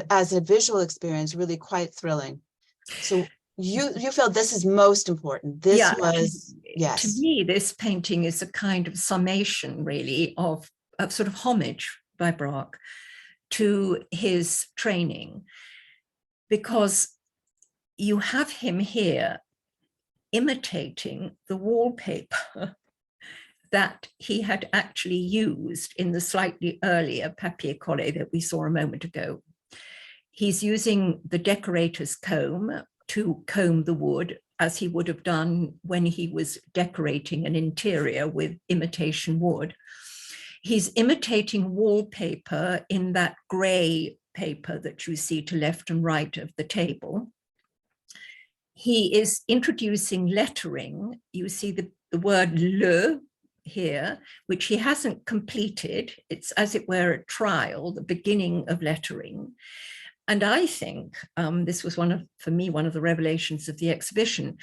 as a visual experience, really quite thrilling. So you feel this is most important. This was, yes. To me, this painting is a kind of summation, really, of sort of homage by Braque to his training, because you have him here imitating the wallpaper that he had actually used in the slightly earlier papier collé that we saw a moment ago. He's using the decorator's comb to comb the wood, as he would have done when he was decorating an interior with imitation wood. He's imitating wallpaper in that gray paper that you see to left and right of the table. He is introducing lettering. You see the word le here, which he hasn't completed. It's, as it were, a trial, the beginning of lettering. And I think this was for me, one of the revelations of the exhibition.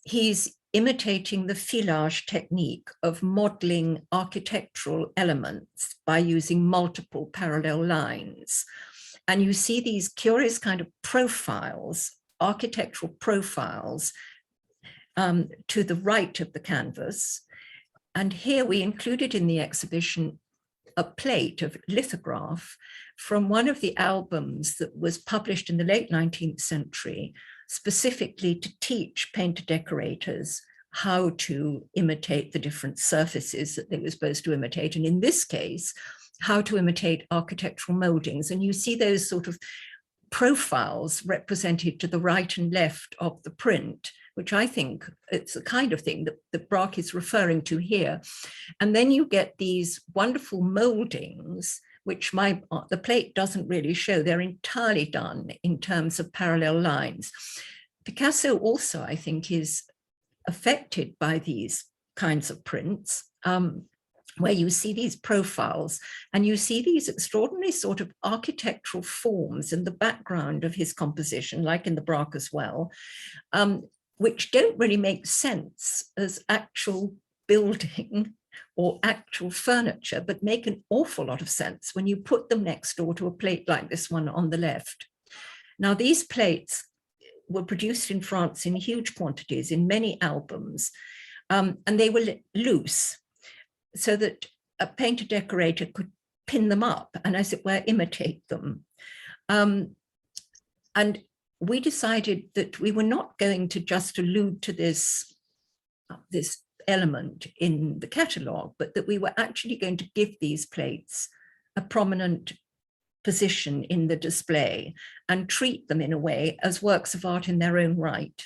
He's imitating the filage technique of modeling architectural elements by using multiple parallel lines. And you see these curious kind of profiles, architectural profiles, to the right of the canvas. And here we included in the exhibition a plate of lithograph from one of the albums that was published in the late 19th century, specifically to teach painter decorators how to imitate the different surfaces that they were supposed to imitate. And in this case, how to imitate architectural moldings. And you see those sort of profiles represented to the right and left of the print, which I think it's the kind of thing that Braque is referring to here. And then you get these wonderful moldings, which the plate doesn't really show. They're entirely done in terms of parallel lines. Picasso also, I think, is affected by these kinds of prints, where you see these profiles and you see these extraordinary sort of architectural forms in the background of his composition, like in the Braque as well, which don't really make sense as actual building or actual furniture, but make an awful lot of sense when you put them next door to a plate like this one on the left. Now, these plates were produced in France in huge quantities, in many albums, and they were loose, so that a painter decorator could pin them up and, as it were, imitate them. And we decided that we were not going to just allude to this element in the catalogue, but that we were actually going to give these plates a prominent position in the display and treat them in a way as works of art in their own right.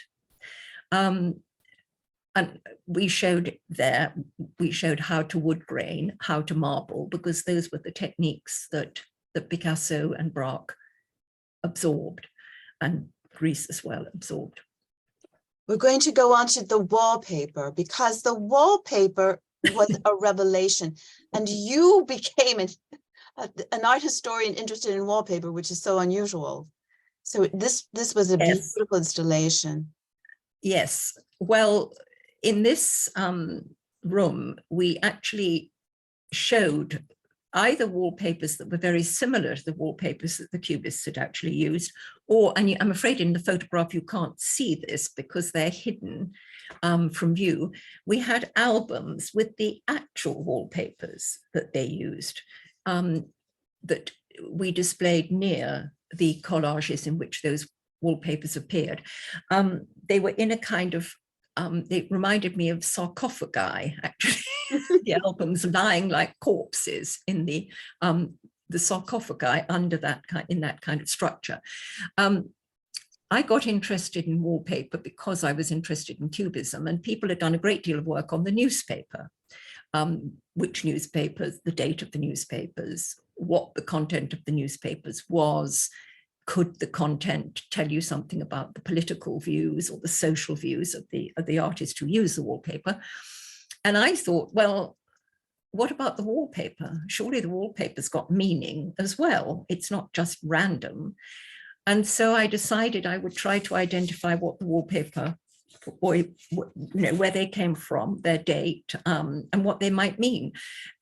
And we showed how to wood grain, how to marble, because those were the techniques that Picasso and Braque absorbed, and Greece as well absorbed. We're going to go on to the wallpaper, because the wallpaper was a revelation, and you became an art historian interested in wallpaper, which is so unusual. So this was a beautiful installation. Yes, well, in this room, we actually showed either wallpapers that were very similar to the wallpapers that the Cubists had actually used, and I'm afraid in the photograph you can't see this because they're hidden from view. We had albums with the actual wallpapers that they used, that we displayed near the collages in which those wallpapers appeared. They were in a kind of, they reminded me of sarcophagi, actually. The albums lying like corpses in the sarcophagi under that kind, in that kind of structure. I got interested in wallpaper because I was interested in Cubism, and people had done a great deal of work on the newspaper. Which newspapers, the date of the newspapers, what the content of the newspapers was, could the content tell you something about the political views or the social views of the artist who used the wallpaper. And I thought, well, what about the wallpaper? Surely the wallpaper's got meaning as well. It's not just random. And so I decided I would try to identify what the wallpaper, or where they came from, their date, and what they might mean.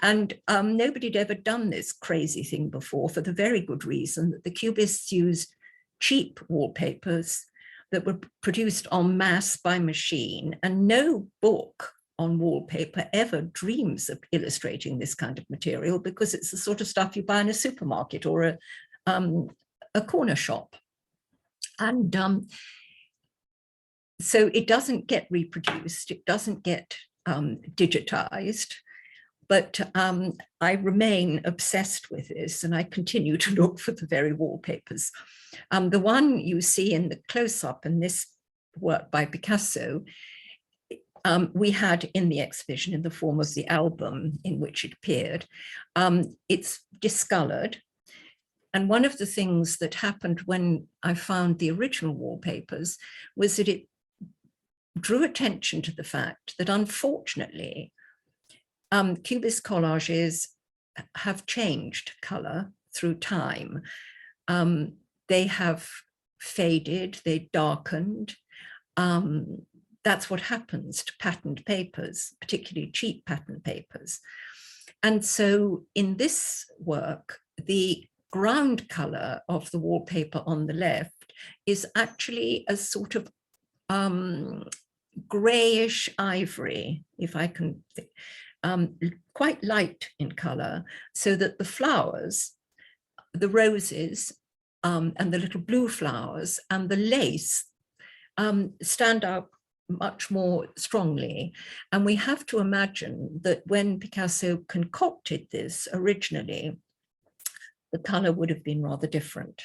And nobody had ever done this crazy thing before, for the very good reason that the Cubists used cheap wallpapers that were produced en masse by machine, and no book on wallpaper ever dreams of illustrating this kind of material, because it's the sort of stuff you buy in a supermarket or a corner shop. And so it doesn't get reproduced, it doesn't get digitized, but I remain obsessed with this, and I continue to look for the very wallpapers. The one you see in the close-up in this work by Picasso, we had in the exhibition in the form of the album in which it appeared. It's discolored. And one of the things that happened when I found the original wallpapers was that it drew attention to the fact that, unfortunately, Cubist collages have changed color through time. They have faded, they darkened. That's what happens to patterned papers, particularly cheap patterned papers. And so in this work, the ground color of the wallpaper on the left is actually a sort of grayish ivory, if I can think, quite light in color, so that the flowers, the roses, and the little blue flowers and the lace stand out much more strongly. And we have to imagine that when Picasso concocted this originally, the color would have been rather different.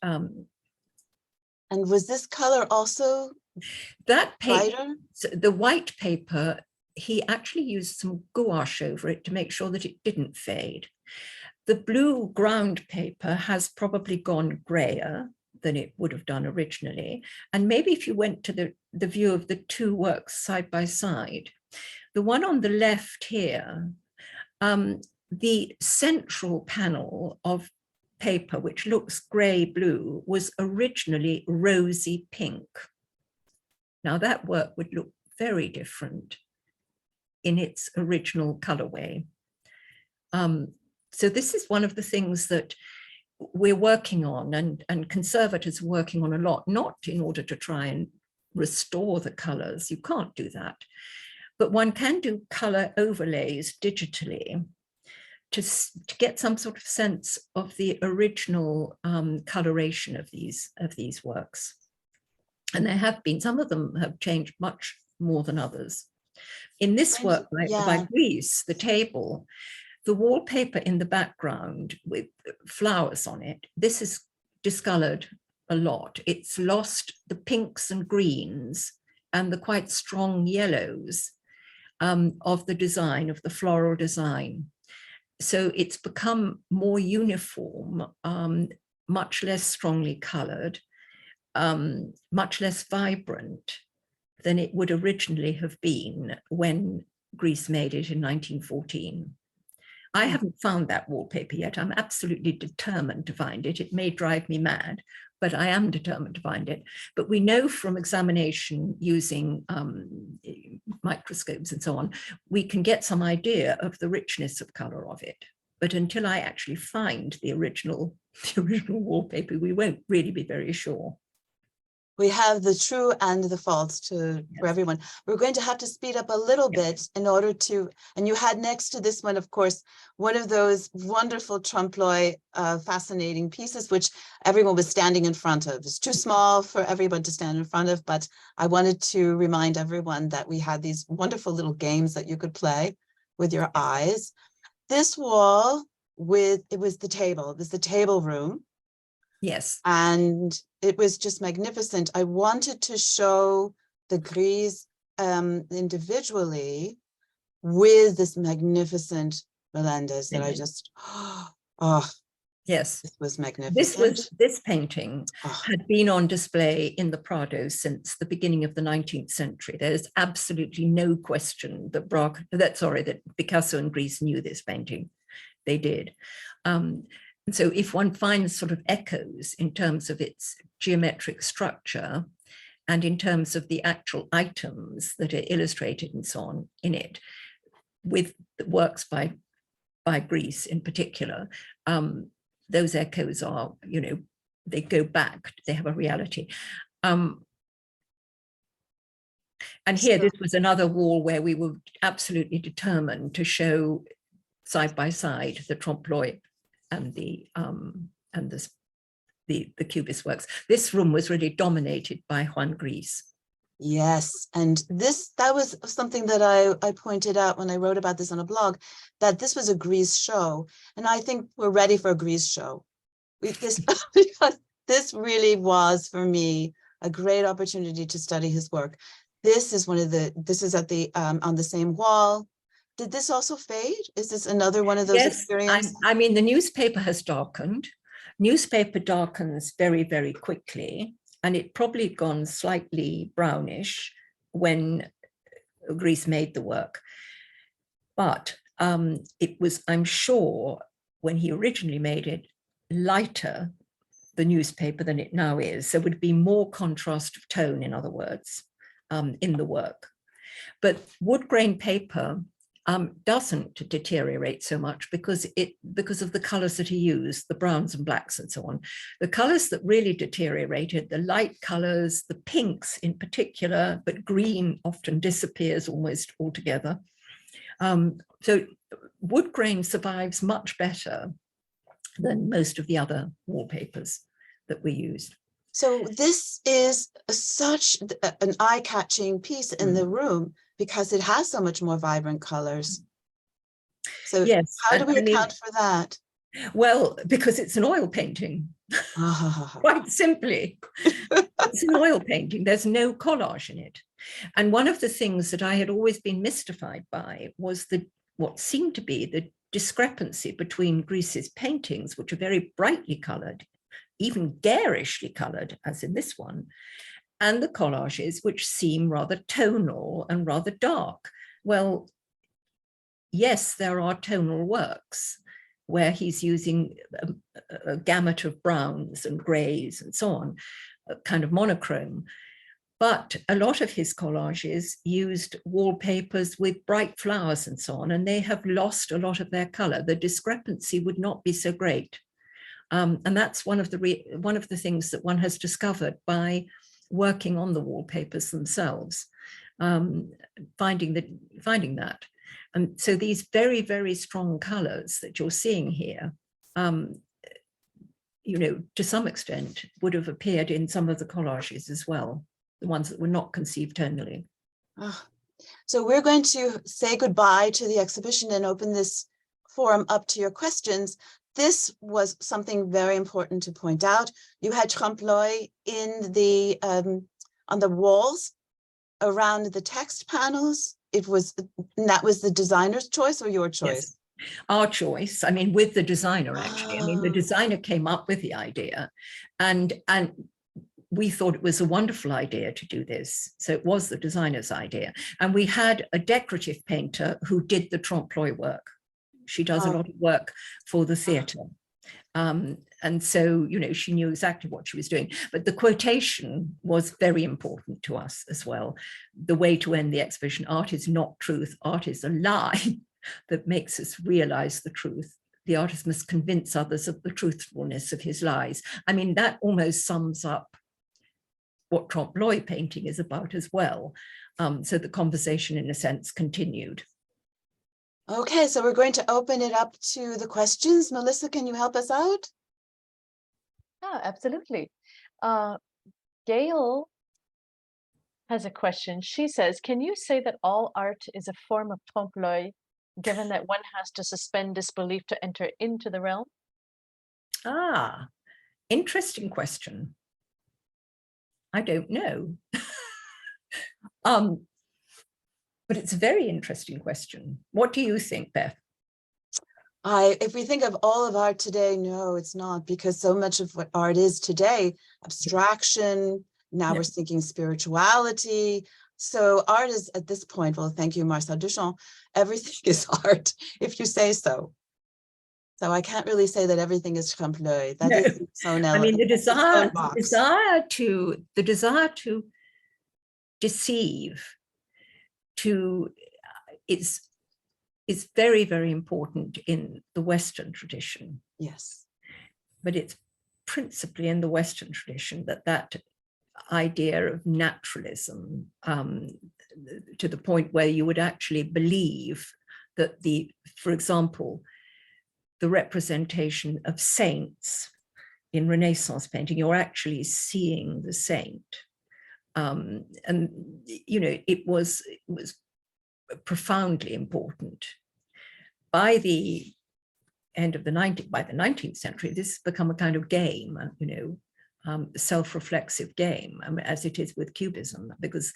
And was this color also that paper, lighter? the white paper, he actually used some gouache over it to make sure that it didn't fade. The blue ground paper has probably gone grayer than it would have done originally. And maybe if you went to the view of the two works side by side, the one on the left here, the central panel of paper, which looks gray-blue, was originally rosy pink. Now that work would look very different in its original colorway. So this is one of the things that we're working on, and conservators are working on a lot, not in order to try and restore the colors, you can't do that, but one can do color overlays digitally to get some sort of sense of the original coloration of these works. And there have been, some of them have changed much more than others. In this work by Greece, the table, the wallpaper in the background with flowers on it, this is discolored a lot. It's lost the pinks and greens and the quite strong yellows of the design, of the floral design. So it's become more uniform, much less strongly colored, much less vibrant than it would originally have been when Greece made it in 1914. I haven't found that wallpaper yet. I'm absolutely determined to find it. It may drive me mad, but I am determined to find it. But we know from examination using microscopes and so on, we can get some idea of the richness of color of it. But until I actually find the original wallpaper, we won't really be very sure. We have the true and the false for everyone. We're going to have to speed up a little bit in order to, and you had next to this one, of course, one of those wonderful Trompe L'Oeil fascinating pieces, which everyone was standing in front of. It's too small for everyone to stand in front of, but I wanted to remind everyone that we had these wonderful little games that you could play with your eyes. This wall it was the table room. Yes. And it was just magnificent. I wanted to show the gris individually with this magnificent Melendez that I just, oh, yes, this was magnificent. This painting had been on display in the Prado since the beginning of the 19th century. There's absolutely no question that Picasso and Gris knew this painting. They did. And so if one finds sort of echoes in terms of its geometric structure and in terms of the actual items that are illustrated and so on in it, with the works by Gris in particular, those echoes are, they go back, they have a reality. And here, this was another wall where we were absolutely determined to show side by side the Trompe L'Oeil and the Cubist works. This room was really dominated by Juan Gris. Yes, and that was something that I pointed out when I wrote about this on a blog, that this was a Gris show, and I think we're ready for a Gris show. Because this really was for me a great opportunity to study his work. This is at the on the same wall. Did this also fade? Is this another one of those experiences? I mean, the newspaper has darkened. Newspaper darkens very, very quickly, and it probably gone slightly brownish when Gris made the work. But it was, I'm sure, when he originally made it, lighter, the newspaper, than it now is. So it would be more contrast of tone, in other words, in the work. But wood grain paper doesn't deteriorate so much because of the colors that he used, the browns and blacks and so on. The colors that really deteriorated, the light colors, the pinks in particular, but green often disappears almost altogether. So wood grain survives much better than most of the other wallpapers that we used. So this is such an eye-catching piece in the room because it has so much more vibrant colors. So yes, how do we account for that? Well, because it's an oil painting, quite simply. It's an oil painting. There's no collage in it. And one of the things that I had always been mystified by was what seemed to be the discrepancy between Gris's paintings, which are very brightly colored, even garishly colored, as in this one, and the collages, which seem rather tonal and rather dark. Well, yes, there are tonal works where he's using a gamut of browns and grays and so on, a kind of monochrome. But a lot of his collages used wallpapers with bright flowers and so on, and they have lost a lot of their color. The discrepancy would not be so great. And that's one of the things that one has discovered by working on the wallpapers themselves, finding that. And so these very, very strong colors that you're seeing here, to some extent would have appeared in some of the collages as well, the ones that were not conceived tonally. So we're going to say goodbye to the exhibition and open this forum up to your questions. This was something very important to point out. You had Trompe L'Oeil in the on the walls around the text panels. That was the designer's choice or your choice? Yes. Our choice. I mean, with the designer, actually. I mean, the designer came up with the idea, and we thought it was a wonderful idea to do this. So it was the designer's idea. And we had a decorative painter who did the Trompe L'Oeil work. She does a lot of work for the theatre. And so, she knew exactly what she was doing. But the quotation was very important to us as well. The way to end the exhibition: art is not truth, art is a lie that makes us realize the truth. The artist must convince others of the truthfulness of his lies. I mean, that almost sums up what Trompe L'Oeil painting is about as well. So the conversation, in a sense, continued. Okay, so we're going to open it up to the questions. Melissa, can you help us out? Oh, absolutely. Gail has a question. She says, can you say that all art is a form of trompe l'oeil, given that one has to suspend disbelief to enter into the realm? Ah, interesting question. I don't know. But it's a very interesting question. What do you think, Beth? If we think of all of art today, no, it's not, because so much of what art is today, abstraction, now we're thinking spirituality. So art is at this point, well, thank you, Marcel Duchamp, everything is art, if you say so. So I can't really say that everything is trompe l'oeil. That is its own element. I mean, the desire to deceive, is very, very important in the Western tradition. Yes. But it's principally in the Western tradition that idea of naturalism, to the point where you would actually believe that for example, the representation of saints in Renaissance painting, you're actually seeing the saint. And, you know, it was profoundly important. By the end of the 19th century, this has become a kind of game, you know, self-reflexive game, as it is with Cubism, because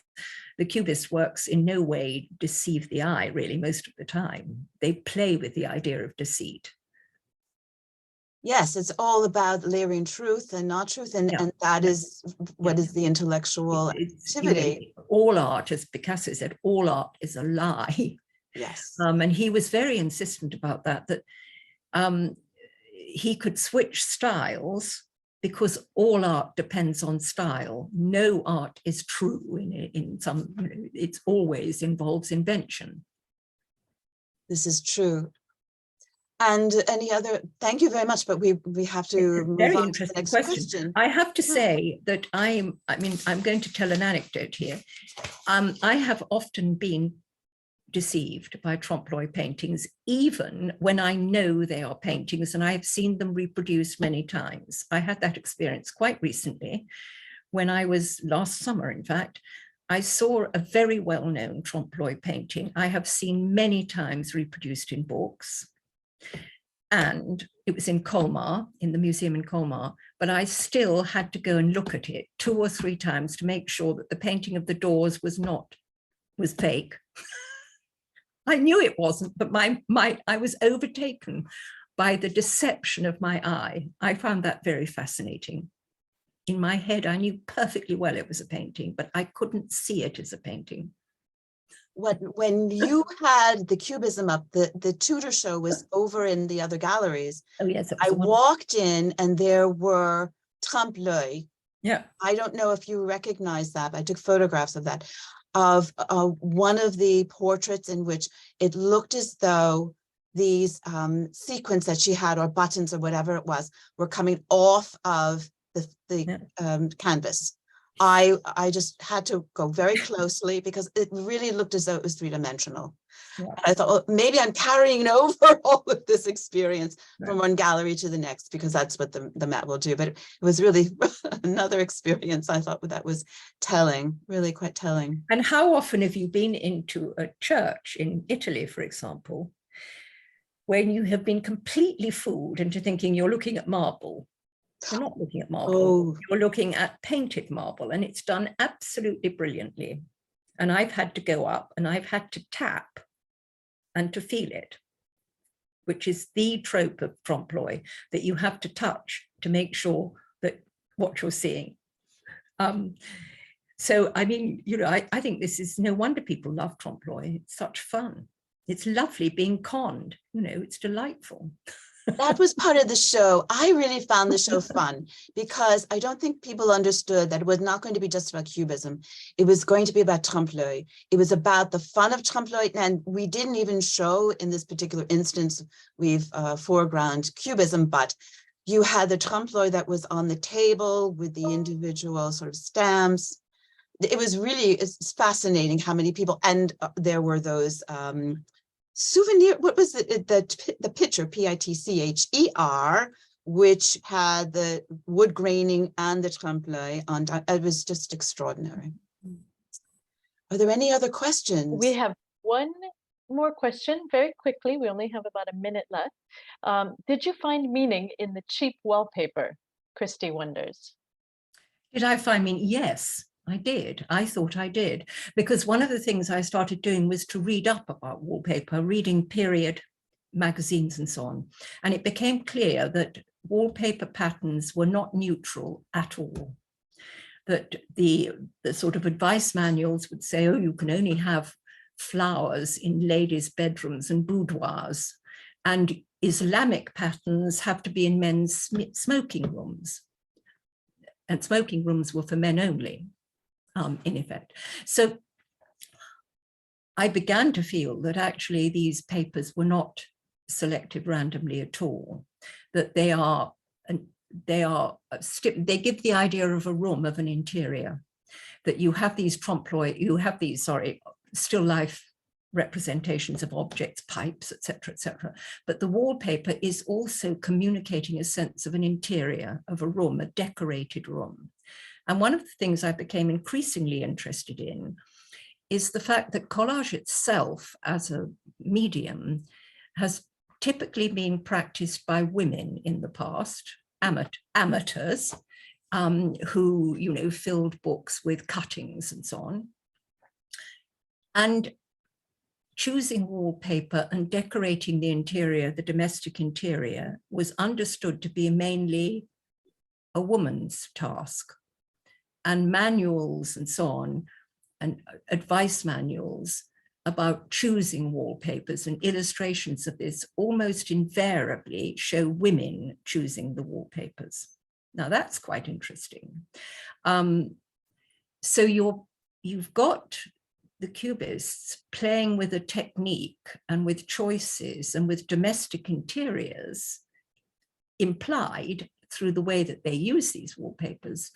the Cubist works in no way deceive the eye, really, most of the time. They play with the idea of deceit. Yes, it's all about layering truth and not truth, and that is what is the intellectual activity. You know, all art, as Picasso said, all art is a lie. Yes. And he was very insistent about that he could switch styles because all art depends on style. No art is true in some, you know, it always involves invention. This is true. And any other, thank you very much, but we have to move on to the next question. I have to say that I'm going to tell an anecdote here. I have often been deceived by Trompe L'Oeil paintings, even when I know they are paintings, and I have seen them reproduced many times. I had that experience quite recently when I was, last summer, in fact, I saw a very well-known Trompe L'Oeil painting I have seen many times reproduced in books. And it was in Colmar, in the museum in Colmar, but I still had to go and look at it 2 or 3 times to make sure that the painting of the doors was fake. I knew it wasn't, but I was overtaken by the deception of my eye. I found that very fascinating. In my head, I knew perfectly well it was a painting, but I couldn't see it as a painting. When you had the Cubism up, the Tudor show was over in the other galleries. Oh yes, I walked in and there were Trompe L'Oeil. Yeah. I don't know if you recognize that. I took photographs of that, of one of the portraits in which it looked as though these sequins that she had, or buttons or whatever it was, were coming off of the canvas. I just had to go very closely because it really looked as though it was 3-dimensional. Yeah. I thought, well, maybe I'm carrying over all of this experience from one gallery to the next, because that's what the Met will do. But it was really another experience. I thought that was telling, really quite telling. And how often have you been into a church in Italy, for example, when you have been completely fooled into thinking you're looking at marble? You're not looking at marble, you're looking at painted marble, and it's done absolutely brilliantly. And I've had to go up and I've had to tap and to feel it, which is the trope of Trompe L'Oeil, that you have to touch to make sure that what you're seeing. So, I mean, you know, I think this is no wonder people love Trompe L'Oeil. It's such fun. It's lovely being conned, you know, it's delightful. That was part of the show. I really found the show fun because I don't think people understood that it was not going to be just about Cubism. It was going to be about Trompe L'Oeil. It was about the fun of Trompe L'Oeil, and we didn't even show in this particular instance, we've foreground Cubism, but You had the trompe l'oeil that was on the table with the individual sort of stamps. It was really, it's fascinating how many people, and there were those souvenir, what was it, the picture, Pitcher, which had the wood graining and the trompe l'oeil on. It was just extraordinary. Are there any other questions? We have one more question very quickly. We only have about a minute left. Did you find meaning in the cheap wallpaper? Christy wonders. Did I find meaning? Yes, I did. I thought I did, because one of the things I started doing was to read up about wallpaper, reading period magazines and so on. And it became clear that wallpaper patterns were not neutral at all. That the sort of advice manuals would say, oh, you can only have flowers in ladies' bedrooms and boudoirs, and Islamic patterns have to be in men's smoking rooms. And smoking rooms were for men only, in effect. So I began to feel that actually these papers were not selected randomly at all, that they give the idea of a room, of an interior, that you have these trompe l'oeil, you have these, still life representations of objects, pipes, etc., but the wallpaper is also communicating a sense of an interior, of a room, a decorated room. And one of the things I became increasingly interested in is the fact that collage itself as a medium has typically been practiced by women in the past, amateurs, who, filled books with cuttings and so on. And choosing wallpaper and decorating the interior, the domestic interior, was understood to be mainly a woman's task. And manuals and so on, and advice manuals about choosing wallpapers and illustrations of this almost invariably show women choosing the wallpapers. Now that's quite interesting. So you've got the Cubists playing with a technique and with choices and with domestic interiors implied through the way that they use these wallpapers.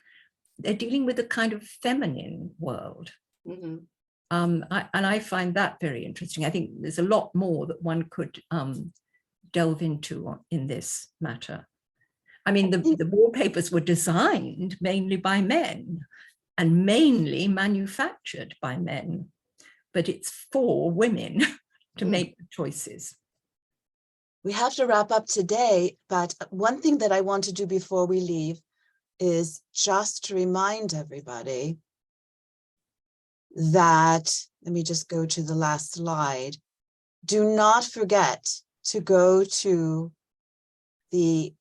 They're dealing with a kind of feminine world. Mm-hmm. And I find that very interesting. I think there's a lot more that one could delve into in this matter. I mean, the wallpapers were designed mainly by men and mainly manufactured by men, but it's for women to make the choices. We have to wrap up today, but one thing that I want to do before we leave is just to remind everybody that, let me just go to the last slide. Do not forget to go to the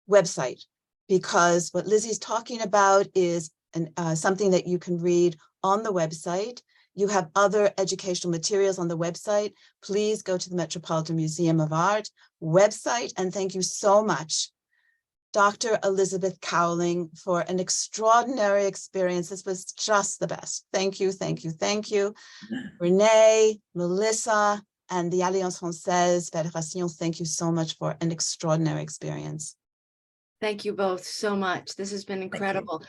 website, because what Lizzie's talking about is something that you can read on the website. You have other educational materials on the website. Please go to the Metropolitan Museum of Art website, and thank you so much, Dr. Elizabeth Cowling, for an extraordinary experience. This was just the best. Thank you, thank you, thank you. Renee, Melissa, and the Alliance Française Fédération, thank you so much for an extraordinary experience. Thank you both so much. This has been incredible.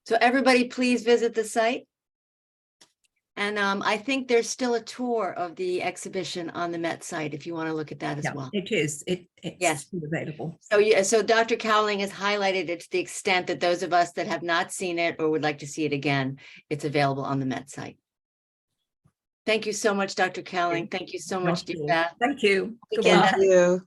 So everybody, please visit the site. And I think there's still a tour of the exhibition on the Met site if you want to look at that as well. It is. It's yes, still available. So yeah, so Dr. Cowling has highlighted it to the extent that those of us that have not seen it or would like to see it again, it's available on the Met site. Thank you so much, Dr. Cowling. Thank you so much, dear Beth. Thank you. Thank you.